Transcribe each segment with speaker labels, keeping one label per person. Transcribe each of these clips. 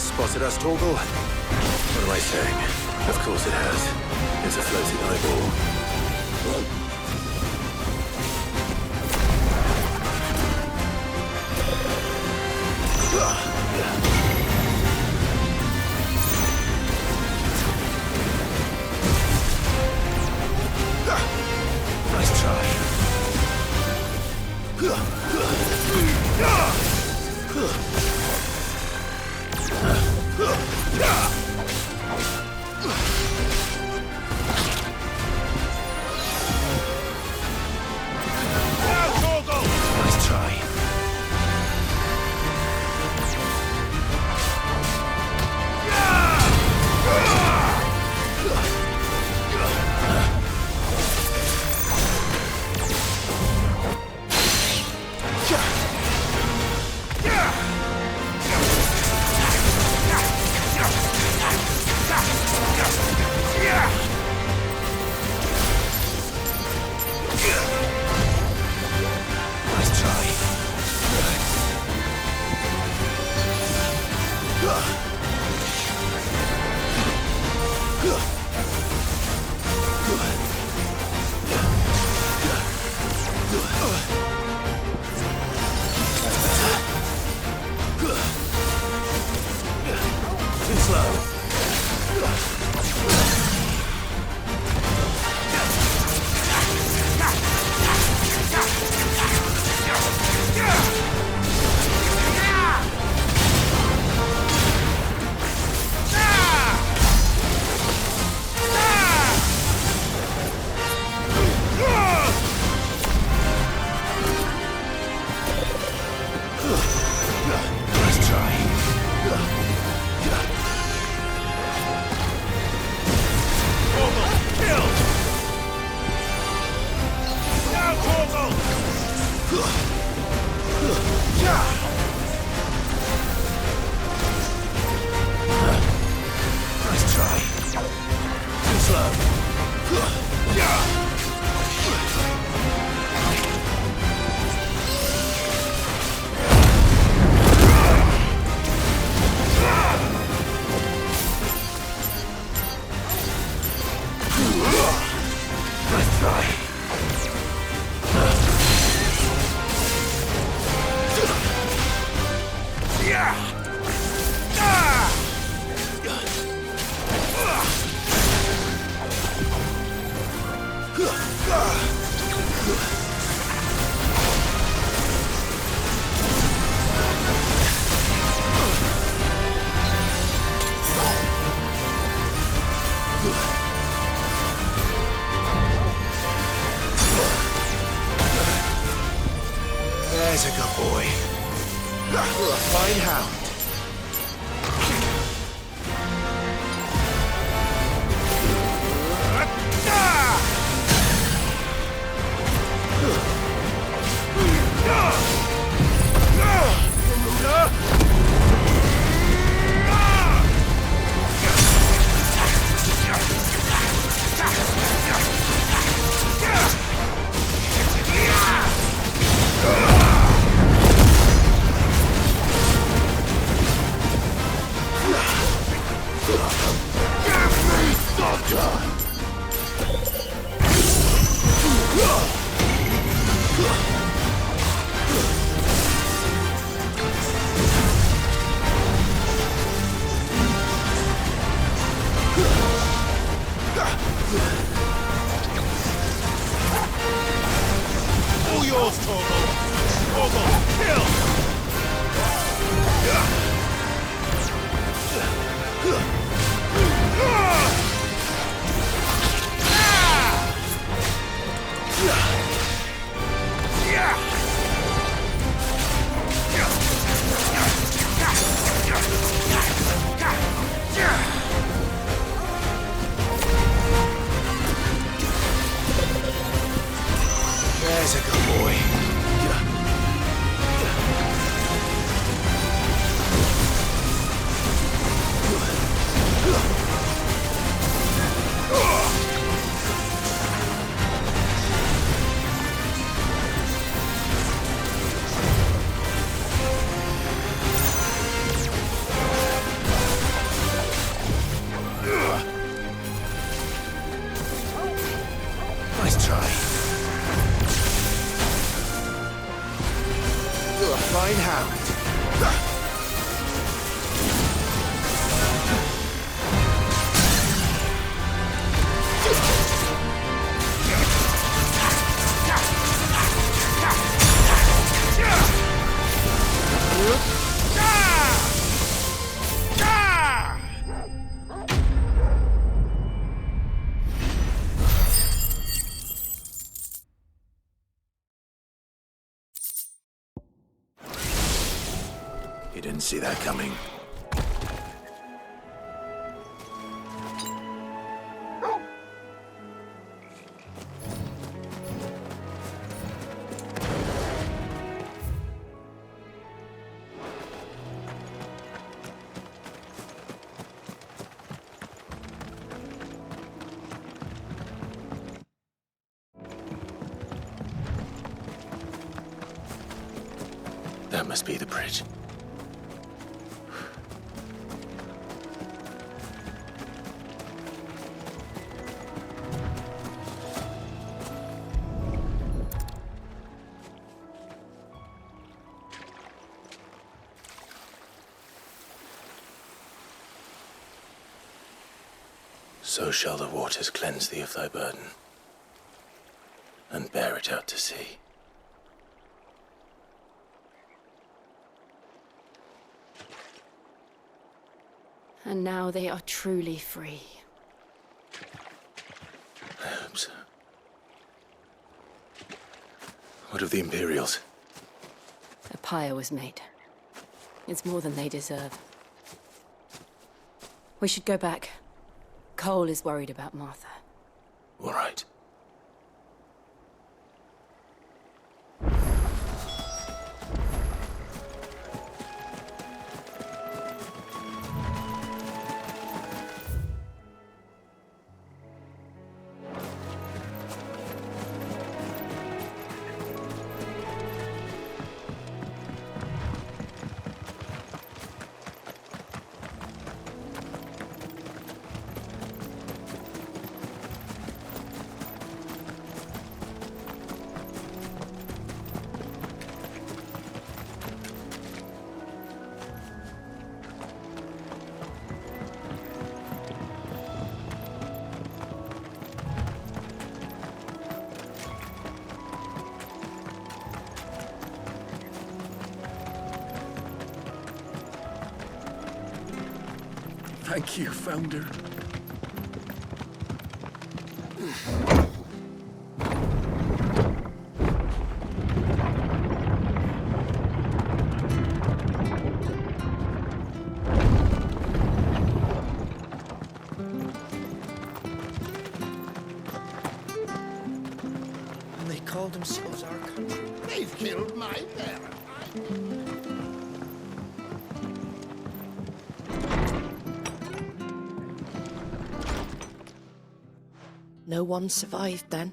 Speaker 1: GPS spotted us, Torgal? What am I saying? Of course it has. It's a floating eyeball. Nice try. Nice try. Too slow. Nice try. Nice try. Too slow. Nice try. There's a good boy. A fine hound.
Speaker 2: You're a fine hound.
Speaker 1: You didn't see that coming. That must be the bridge. So shall the waters cleanse thee of thy burden, and bear it out to sea.
Speaker 3: And now they are truly free.
Speaker 1: I hope so. What of the Imperials?
Speaker 3: A pyre was made. It's more than they deserve. We should go back. Cole is worried about Martha.
Speaker 1: All right.
Speaker 2: Thank you, Founder. And they call themselves our country. They've killed my parents.
Speaker 4: No one survived then?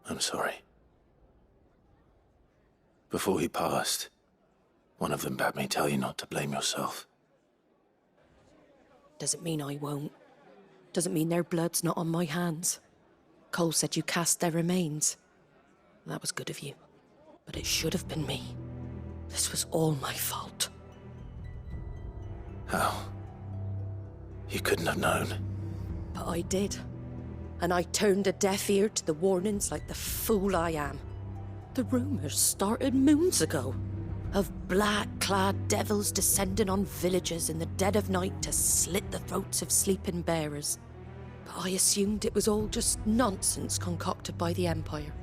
Speaker 1: I'm sorry. Before he passed, one of them bade me tell you not to blame yourself.
Speaker 4: Doesn't mean I won't. Doesn't mean their blood's not on my hands. Cole said you cast their remains. That was good of you. But it should have been me. This was all my fault.
Speaker 1: How? You couldn't have known.
Speaker 4: But I did. And I turned a deaf ear to the warnings like the fool I am. The rumours started moons ago. Of black-clad devils descending on villages in the dead of night to slit the throats of sleeping bearers. But I assumed it was all just nonsense concocted by the Empire.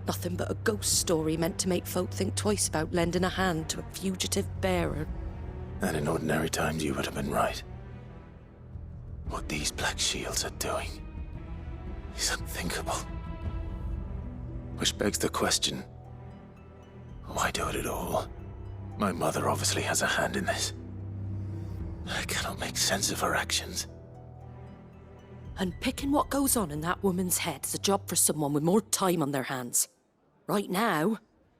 Speaker 4: Nothing but a ghost story meant to make folk think twice about lending a hand to a fugitive bearer.
Speaker 1: And in ordinary times you would have been right. What these Black Shields are doing is unthinkable. Which begs the question, why do it at all? My mother obviously has a hand in this. I cannot make sense of her actions.
Speaker 4: And picking what goes on in that woman's head is a job for someone with more time on their hands. Right now,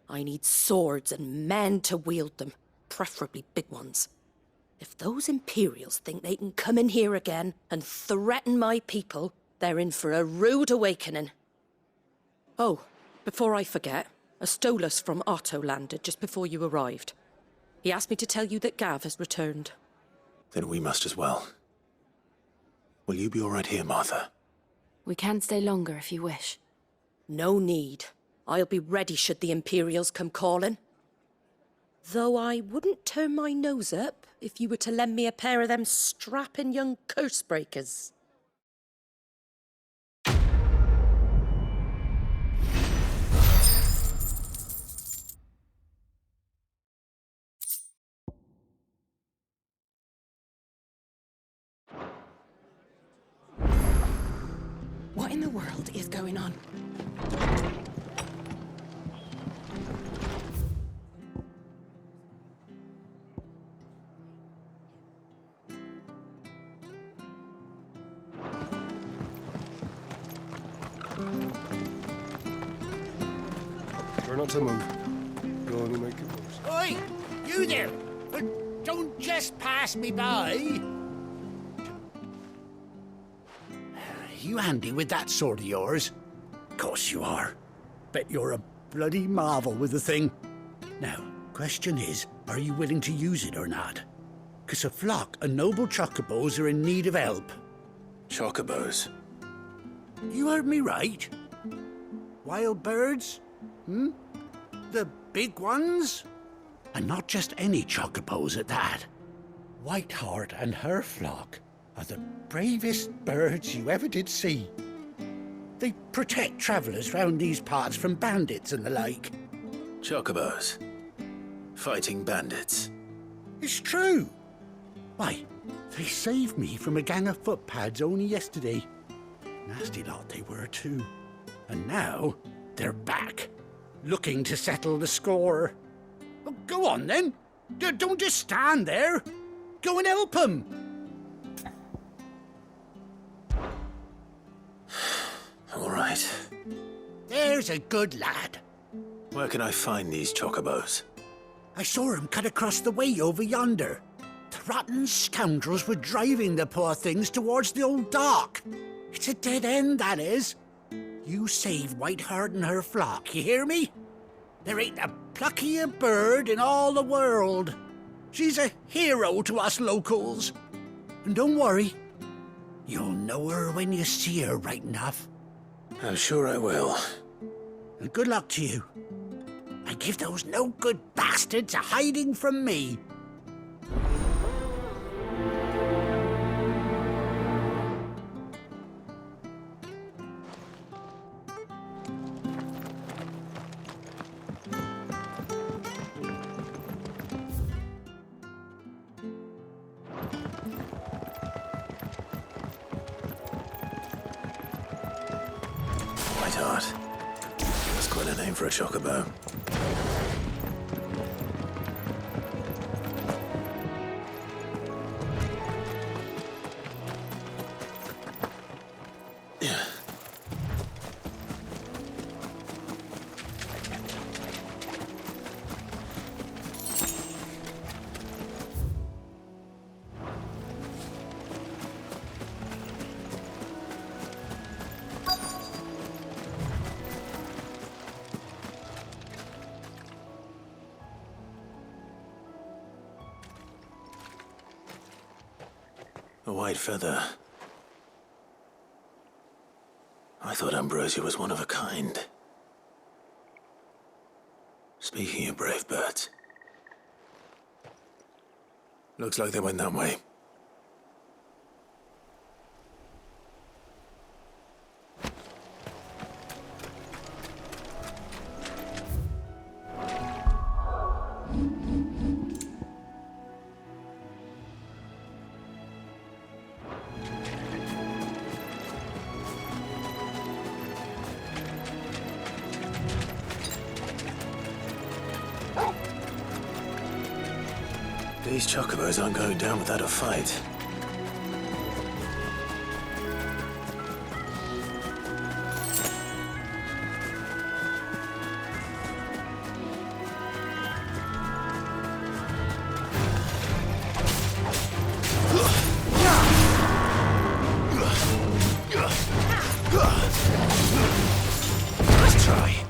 Speaker 4: I need swords and men to wield them, preferably big ones. If those Imperials think they can come in here again and threaten my people, they're in for a rude awakening. Oh, before I forget, A Stolas from Otto landed just before you arrived. He asked me to tell you that Gav has returned.
Speaker 1: Then we must as well. Will you be all right here, Martha?
Speaker 3: We can stay longer if you wish.
Speaker 4: No need. I'll be ready should the Imperials come calling. Though I wouldn't turn my nose up if you were to lend me a pair of them strapping young curse breakers.
Speaker 5: What in the world is going on?
Speaker 6: Try not to move. You'll only make it worse.
Speaker 2: Oi! You there! Don't just pass me by! You handy with that sword of yours? Course you are. Bet you're a bloody marvel with the thing. Now, question is, are you willing to use it or not? 'Cause a flock of noble chocobos are in need of help.
Speaker 1: Chocobos.
Speaker 2: You heard me right. Wild birds? The big ones? And not just any chocobos at that. Whiteheart and her flock are the bravest birds you ever did see. They protect travellers round these parts from bandits and the like.
Speaker 1: Chocobos. Fighting bandits.
Speaker 2: It's true. Why, they saved me from a gang of footpads only yesterday. Nasty lot they were too. And now they're back, looking to settle the score. Well, go on then. Don't just stand there. Go and help them.
Speaker 1: All right.
Speaker 2: There's a good lad.
Speaker 1: Where can I find these chocobos?
Speaker 2: I saw him cut across the way over yonder. The rotten scoundrels were driving the poor things towards the old dock. It's a dead end, that is. You save Whiteheart and her flock, you hear me? There ain't a pluckier bird in all the world. She's a hero to us locals. And don't worry, you'll know her when you see her right enough.
Speaker 1: I'm sure I will.
Speaker 2: And good luck to you. And give those no-good bastards a hiding from me.
Speaker 1: Whiteheart. That's quite a name for a chocobo. A white feather. I thought Ambrosia was one of a kind. Speaking of brave birds. Looks like they went that way. These chocobos aren't going down without a fight. Let's try.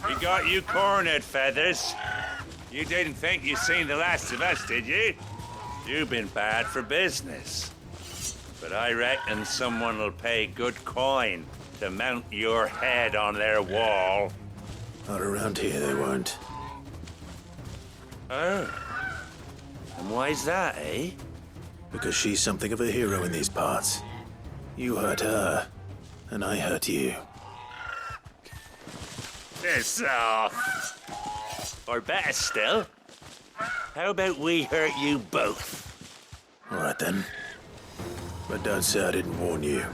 Speaker 7: We got you cornered, Feathers. You didn't think you'd seen the last of us, did you? You've been bad for business. But I reckon someone will pay good coin to mount your head on their wall.
Speaker 1: Not around here, they won't.
Speaker 7: Oh. And why's that, eh?
Speaker 1: Because she's something of a hero in these parts. You hurt her, and I hurt you.
Speaker 7: Piss off. Or better still, how about we hurt you both?
Speaker 1: All right, then. But don't say I didn't warn you.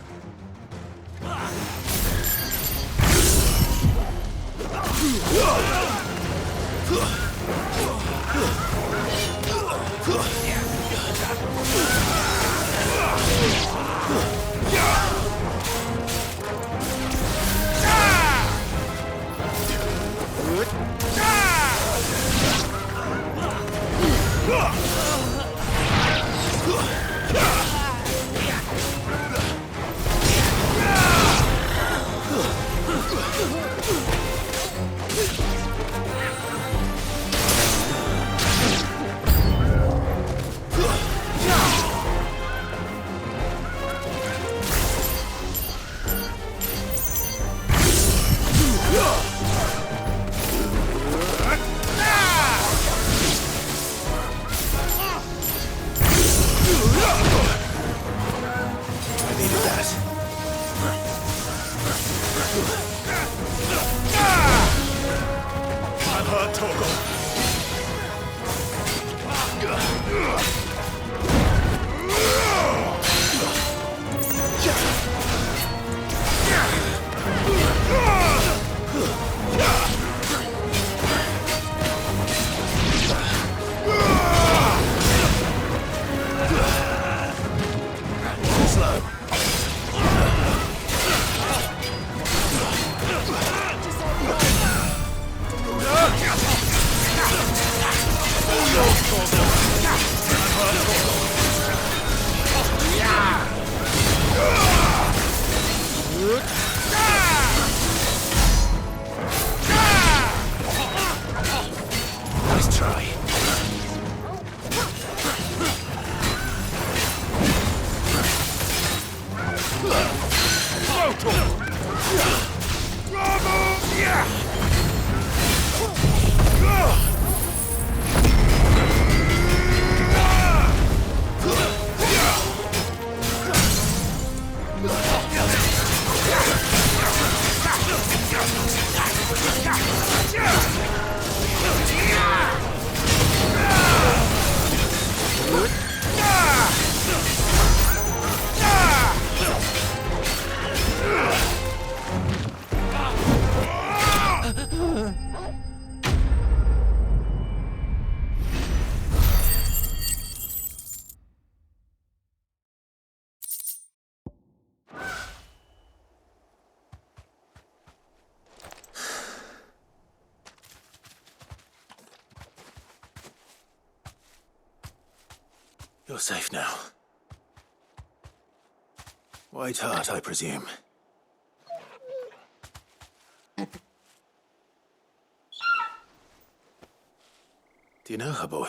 Speaker 1: You're safe now. White Hart, I presume. Do you know her, boy?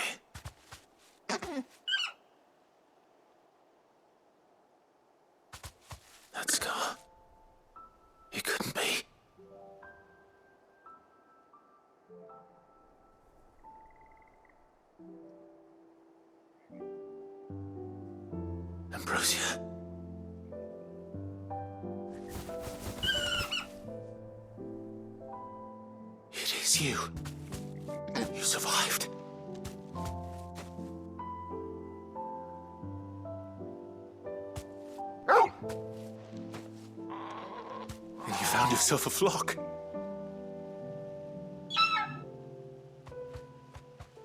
Speaker 1: That scar. It couldn't be. Ambrosia. It is you. You survived. And you found yourself a flock.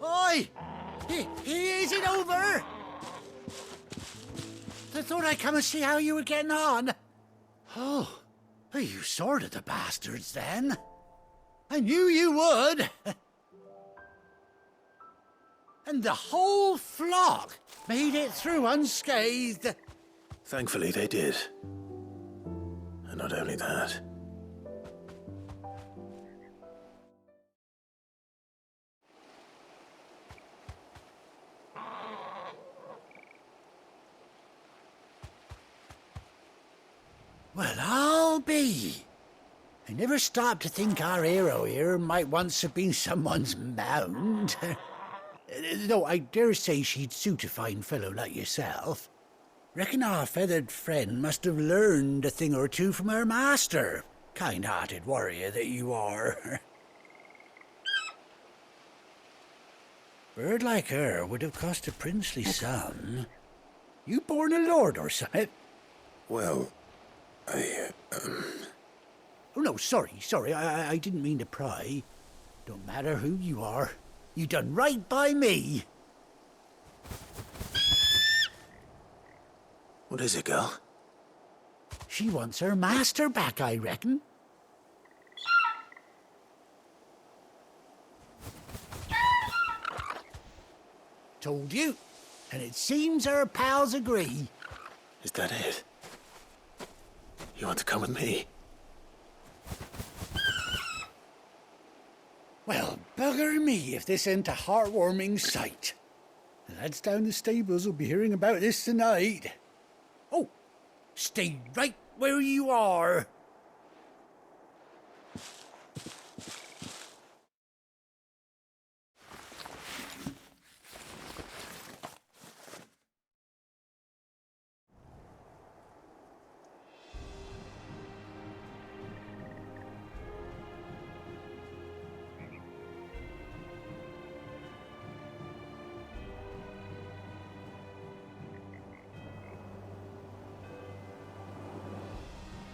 Speaker 2: Oi! Is it over? I thought I'd come and see how you were getting on. Oh, you sorted the bastards then. I knew you would. And the whole flock made it through unscathed.
Speaker 1: Thankfully, they did. And not only that.
Speaker 2: Well, I'll be. I never stopped to think our hero here might once have been someone's mound. Though I dare say she'd suit a fine fellow like yourself. Reckon our feathered friend must have learned a thing or two from her master. Kind-hearted warrior that you are. Bird like her would have cost a princely sum. You born a lord or something?
Speaker 1: Well,
Speaker 2: Oh, no, sorry. I didn't mean to pry. Don't matter who you are. You done right by me.
Speaker 1: What is it, girl?
Speaker 2: She wants her master back, I reckon. Told you. And it seems her pals agree.
Speaker 1: Is that it? You want to come with me?
Speaker 2: Well, bugger me if this ain't a heartwarming sight. The lads down the stables will be hearing about this tonight. Oh, stay right where you are.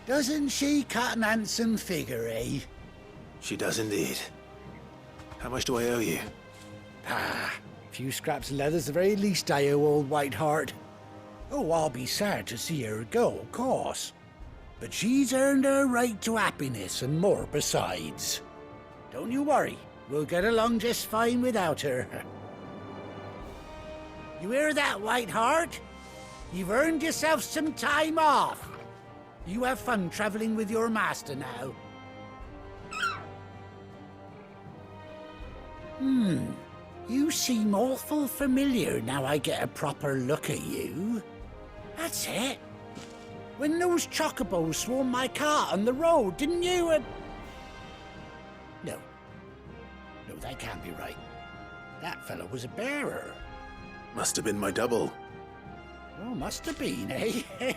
Speaker 2: Doesn't she cut an handsome figure, eh?
Speaker 1: She does indeed. How much do I owe you?
Speaker 2: A few scraps of leather's the very least I owe old White Hart. Oh, I'll be sad to see her go, of course. But she's earned her right to happiness and more besides. Don't you worry, we'll get along just fine without her. You hear that, White Hart? You've earned yourself some time off. You have fun traveling with your master now. You seem awful familiar now I get a proper look at you. That's it. When those chocobos swarmed my cart on the road, didn't you? No, that can't be right. That fellow was a bearer.
Speaker 1: Must have been my double.
Speaker 2: Oh, must have been, eh?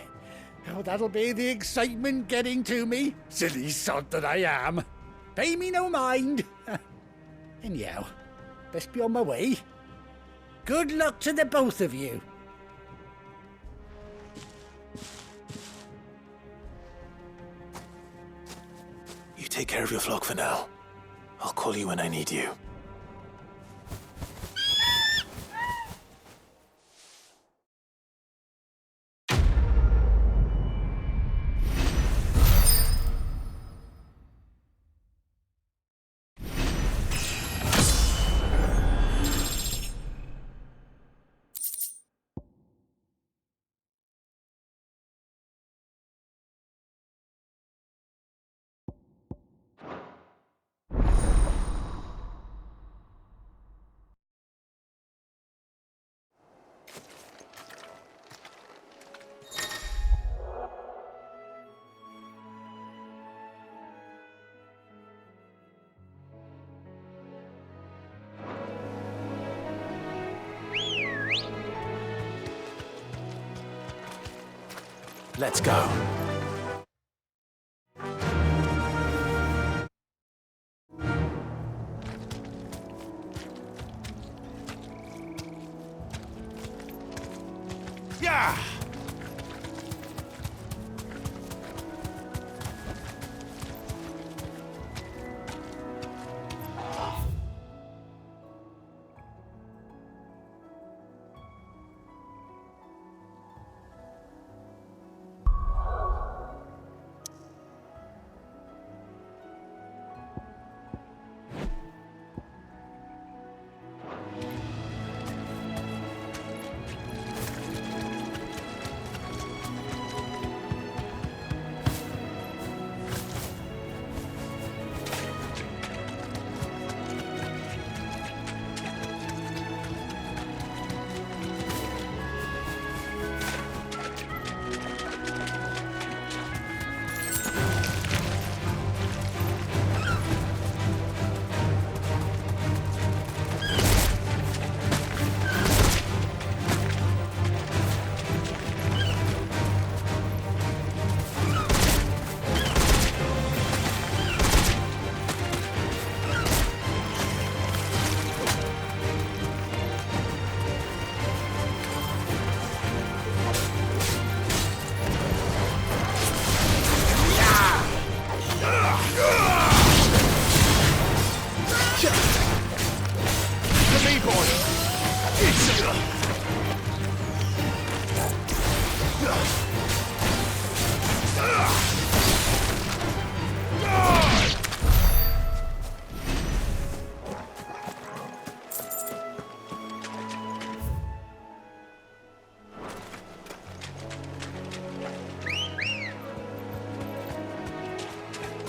Speaker 2: Oh, that'll be the excitement getting to me. Silly sod that I am. Pay me no mind. Anyhow, best be on my way. Good luck to the both of you.
Speaker 1: You take care of your flock for now. I'll call you when I need you. Let's go.
Speaker 7: Yeah!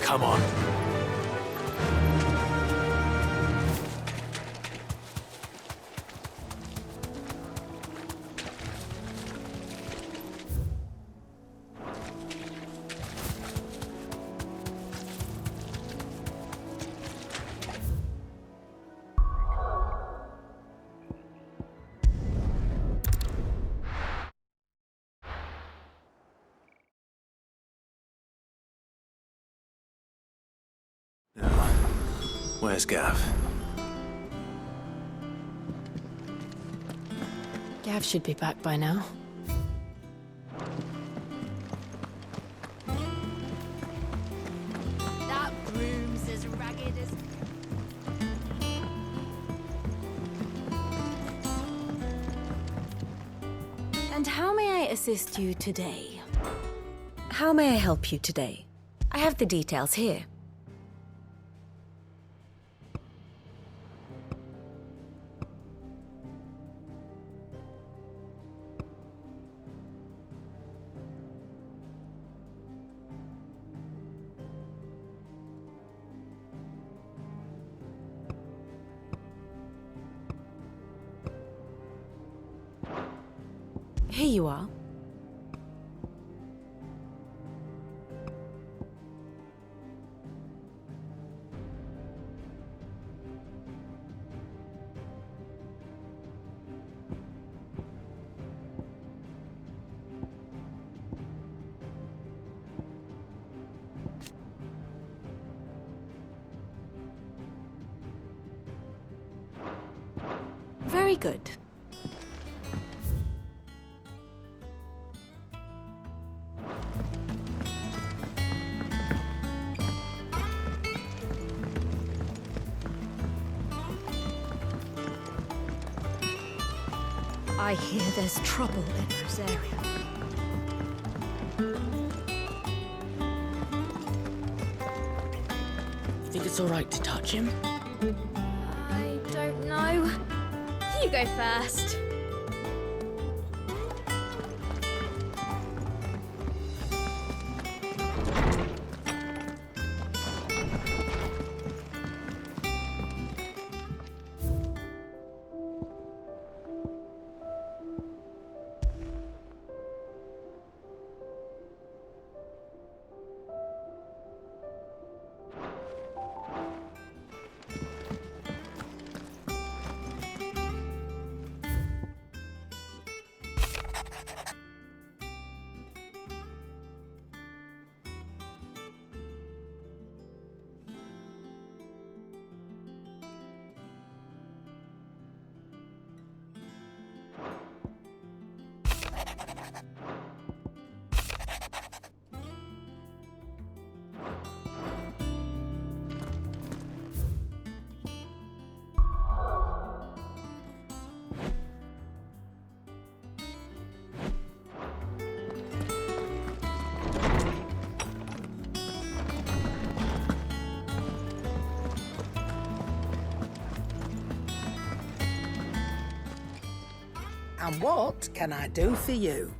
Speaker 1: Come on. Where's Gav?
Speaker 3: Gav should be back by now.
Speaker 8: That broom's as ragged as...
Speaker 3: And how may I assist you today?
Speaker 9: How may I help you today? I have the details here. Here you are. Very good.
Speaker 8: I hear there's trouble in Rosaria.
Speaker 4: Think it's all right to touch him?
Speaker 8: I don't know. You go first.
Speaker 5: And what can I do for you?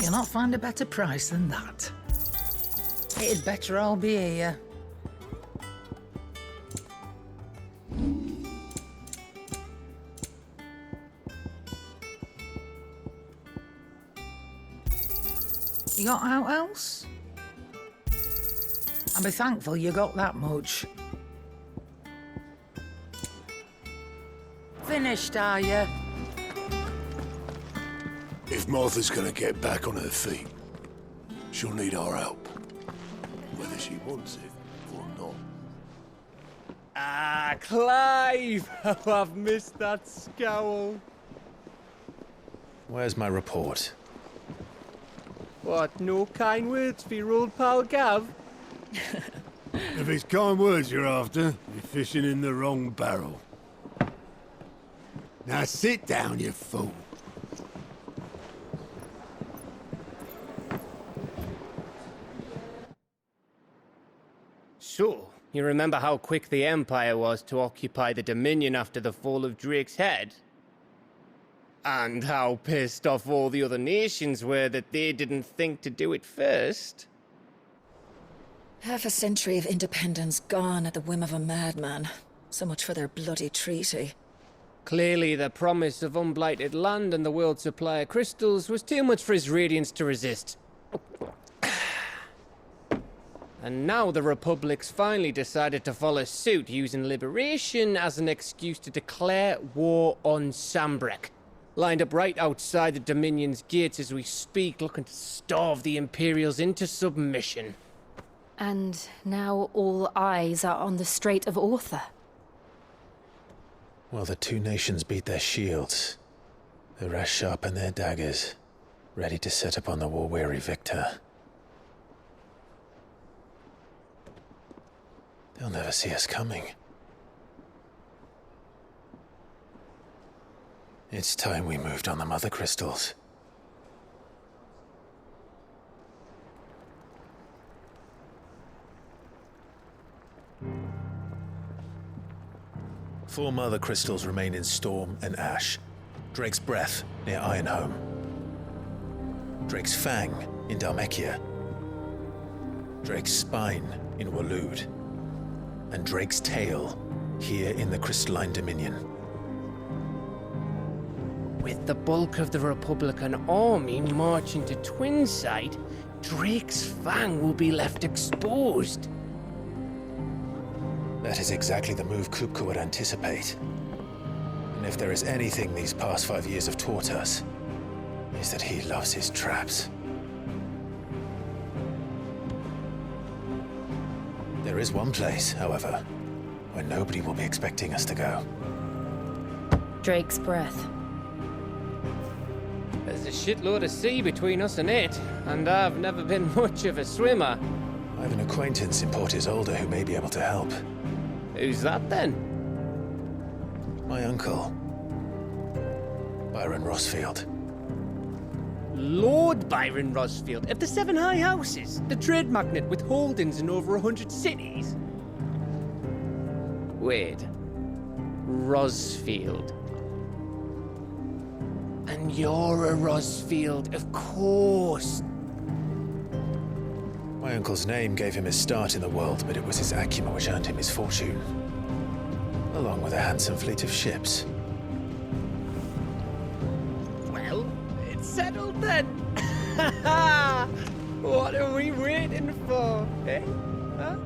Speaker 5: You'll not find a better price than that. It'd better all be here. You got out else? I'll be thankful you got that much. Finished, are you?
Speaker 6: If Martha's gonna get back on her feet, she'll need our help. Whether she wants it or not.
Speaker 10: Ah, Clive! Oh, I've missed that scowl.
Speaker 1: Where's my report?
Speaker 10: What, no kind words for your old pal Gav?
Speaker 6: If it's kind words you're after, you're fishing in the wrong barrel. Now sit down, you fool.
Speaker 10: So, you remember how quick the Empire was to occupy the Dominion after the fall of Drake's head? And how pissed off all the other nations were that they didn't think to do it first?
Speaker 11: Half a century of independence gone at the whim of a madman. So much for their bloody treaty.
Speaker 10: Clearly, the promise of unblighted land and the world's supply of crystals was too much for his radiance to resist. And now the Republic's finally decided to follow suit, using liberation as an excuse to declare war on Sambrek. Lined up right outside the Dominion's gates as we speak, looking to starve the Imperials into submission.
Speaker 3: And now all eyes are on the Strait of Author.
Speaker 1: Well, the two nations beat their shields. The rest sharpen their daggers, ready to set upon the war-weary victor. They'll never see us coming. It's time we moved on the mother crystals. Four mother crystals remain in Storm and Ash. Drake's Breath near Ironhome. Drake's Fang in Dhalmekia. Drake's Spine in Waloed. And Drake's Tail here in the Crystalline Dominion.
Speaker 10: With the bulk of the Republican army marching to Twinside, Drake's Fang will be left exposed.
Speaker 1: That is exactly the move Kupka would anticipate. And if there is anything these past 5 years have taught us, is that he loves his traps. There is one place, however, where nobody will be expecting us to go.
Speaker 3: Drake's Breath.
Speaker 10: There's a shitload of sea between us and it, and I've never been much of a swimmer.
Speaker 1: I have an acquaintance in Port Isolde who may be able to help.
Speaker 10: Who's that then?
Speaker 1: My uncle, Byron Rossfield.
Speaker 10: Lord Byron Rosfield of the Seven High Houses, the trade magnate with holdings in over 100 cities. Wait, Rosfield. And you're a Rosfield, of course.
Speaker 1: My uncle's name gave him his start in the world, but it was his acumen which earned him his fortune, along with a handsome fleet of ships.
Speaker 10: Well, it's settled then. What are we waiting for, eh? Huh?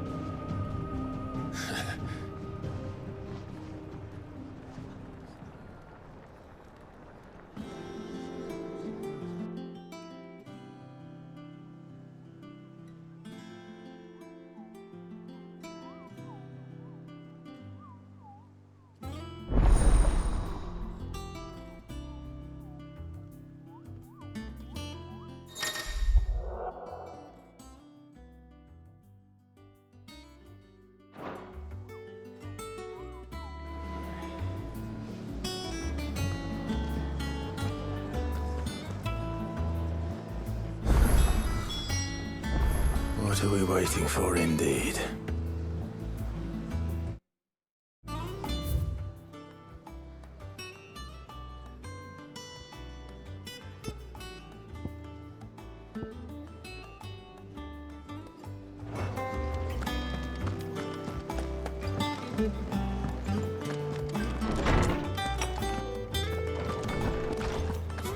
Speaker 1: What are we waiting for, indeed?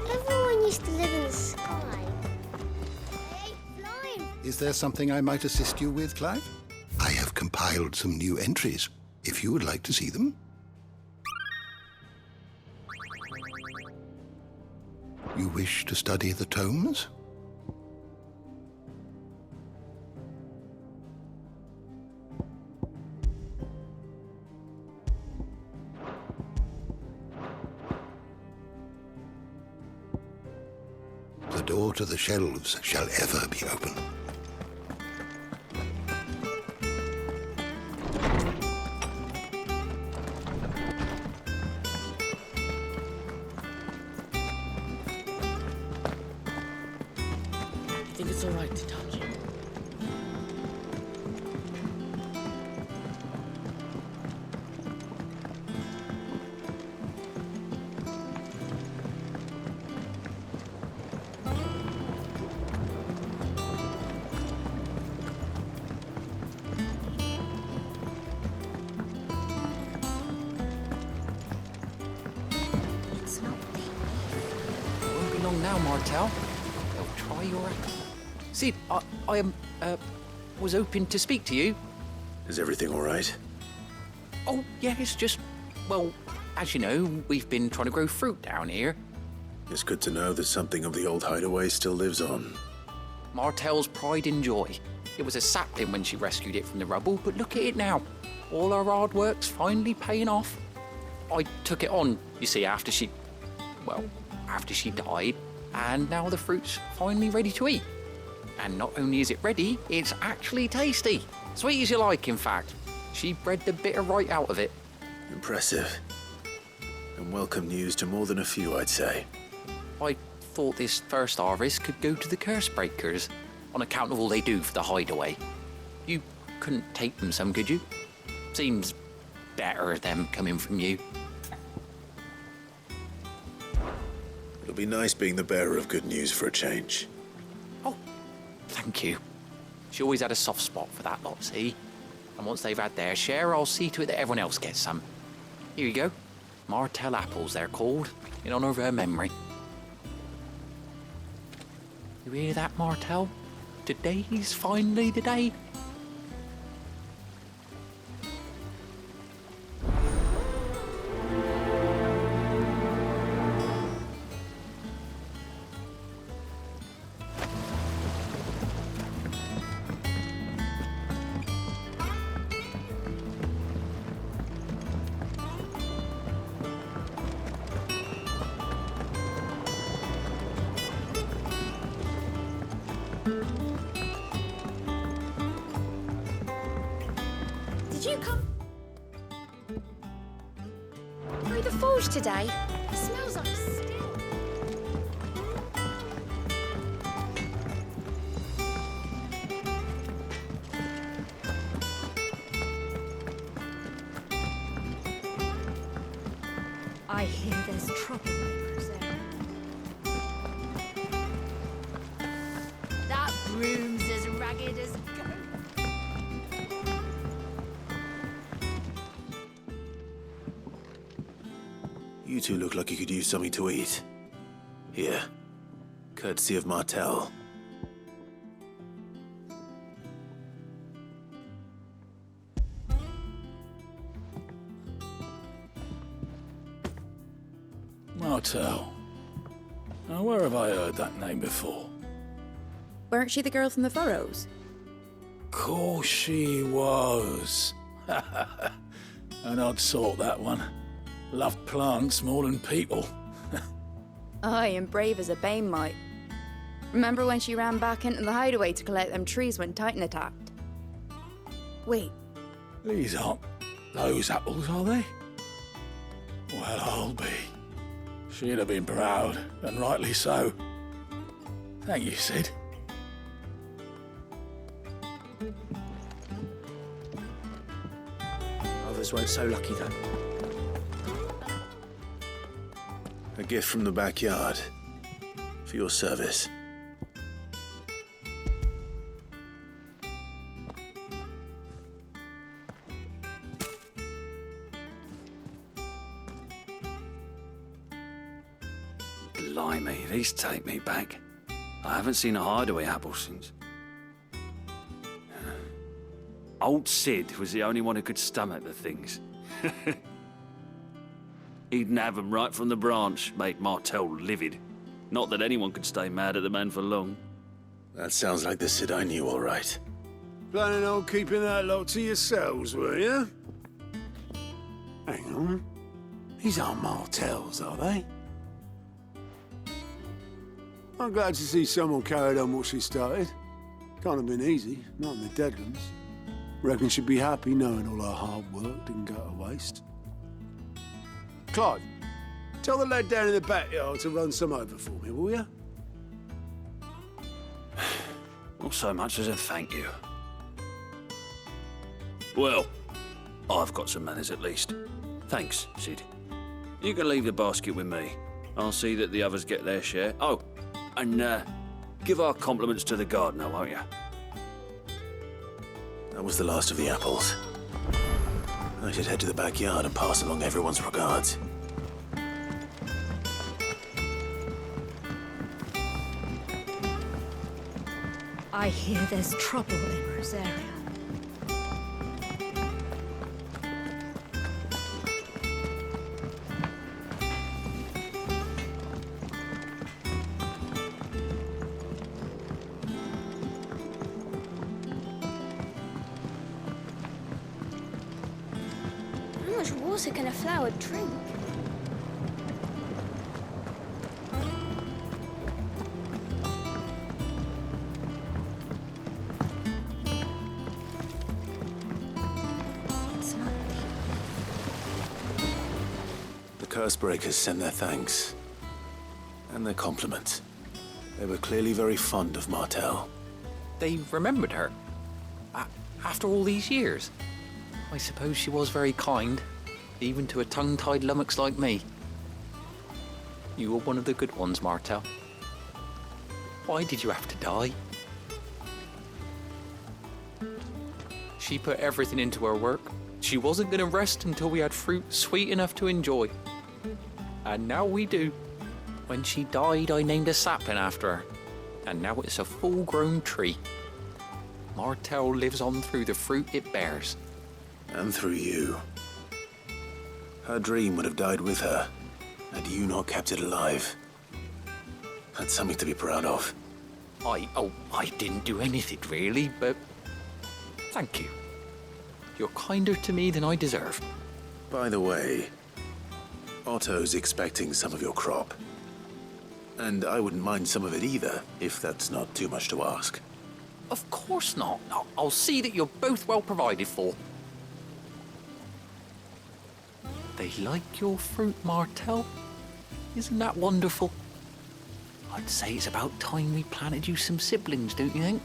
Speaker 12: Everyone used to live in the sky. I hate flying.
Speaker 13: Is there something I might assist you with, Clive?
Speaker 6: I have compiled some new entries, if you would like to see them. You wish to study the tomes? The door to the shelves shall ever be open.
Speaker 10: I think it's all right to touch.
Speaker 14: Won't be long now, Martel. They'll try your... See, I was hoping to speak to you.
Speaker 1: Is everything all right?
Speaker 14: Oh, yeah, it's just... Well, as you know, we've been trying to grow fruit down here.
Speaker 1: It's good to know that something of the old hideaway still lives on.
Speaker 14: Martel's pride and joy. It was a sapling when she rescued it from the rubble, but look at it now. All our hard work's finally paying off. I took it on, you see, after she died, and now the fruit's finally ready to eat. And not only is it ready, it's actually tasty. Sweet as you like, in fact. She bred the bitter right out of it.
Speaker 1: Impressive. And welcome news to more than a few, I'd say.
Speaker 14: I thought this first harvest could go to the curse breakers, on account of all they do for the hideaway. You couldn't take them some, could you? Seems better them coming from you.
Speaker 1: It'll be nice being the bearer of good news for a change.
Speaker 14: Oh, thank you. She always had a soft spot for that lot, see? And once they've had their share, I'll see to it that everyone else gets some. Here you go. Martel apples, they're called, in honor of her memory. You hear that, Martel? Today's finally the day.
Speaker 8: Did you come through the forge today? It smells like steel. I hear there's troublemakers there. That broom's as ragged as goat.
Speaker 1: You two look like you could use something to eat. Here, courtesy of Martel.
Speaker 15: Martel. Now, where have I heard that name before?
Speaker 9: Weren't she the girl from the Furrows?
Speaker 15: Course she was. An odd sort, that one. Loved plants more than people.
Speaker 9: Aye, and brave as a bane might. Remember when she ran back into the hideaway to collect them trees when Titan attacked? Wait.
Speaker 15: These aren't those apples, are they? Well, I'll be. She'd have been proud, and rightly so. Thank you, Sid.
Speaker 16: others weren't so lucky, though.
Speaker 1: A gift from the backyard. For your service.
Speaker 17: Blimey, these take me back. I haven't seen a hideaway apple since. Old Sid was the only one who could stomach the things. He'd nab them right from the branch, make Martel livid. Not that anyone could stay mad at the man for long.
Speaker 1: That sounds like the Sid I knew, all right.
Speaker 6: Planning on keeping that lot to yourselves, were you? Hang on. These aren't Martels, are they? I'm glad to see someone carried on what she started. Can't have been easy, not in the Deadlands. Reckon she'd be happy knowing all her hard work didn't go to waste. Clive, tell the lad down in the backyard to run some over for me, will you?
Speaker 17: Not so much as a thank you. Well, I've got some manners at least. Thanks, Sid. You can leave the basket with me. I'll see that the others get their share. Oh, and give our compliments to the gardener, won't you?
Speaker 1: That was the last of the apples. I should head to the backyard and pass along everyone's regards.
Speaker 11: I hear there's trouble in Rosaria.
Speaker 12: How much water can a flower drink?
Speaker 1: The Cursebreakers send their thanks. And their compliments. They were clearly very fond of Martel.
Speaker 14: They remembered her. After all these years. I suppose she was very kind, even to a tongue-tied lummox like me. You were one of the good ones, Martel. Why did you have to die? She put everything into her work. She wasn't going to rest until we had fruit sweet enough to enjoy. And now we do. When she died, I named a sapling after her. And now it's a full-grown tree. Martel lives on through the fruit it bears.
Speaker 1: And through you. Her dream would have died with her, had you not kept it alive. That's something to be proud of.
Speaker 14: I didn't do anything really, but thank you. You're kinder to me than I deserve.
Speaker 1: By the way, Otto's expecting some of your crop. And I wouldn't mind some of it either, if that's not too much to ask.
Speaker 14: Of course not. I'll see that you're both well provided for. They like your fruit, Martel. Isn't that wonderful? I'd say it's about time we planted you some siblings, don't you think?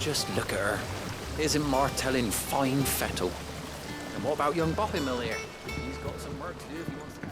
Speaker 14: Just look at her. Isn't Martel in fine fettle? And what about young Boppy Mill here? He's got some work to do if he wants to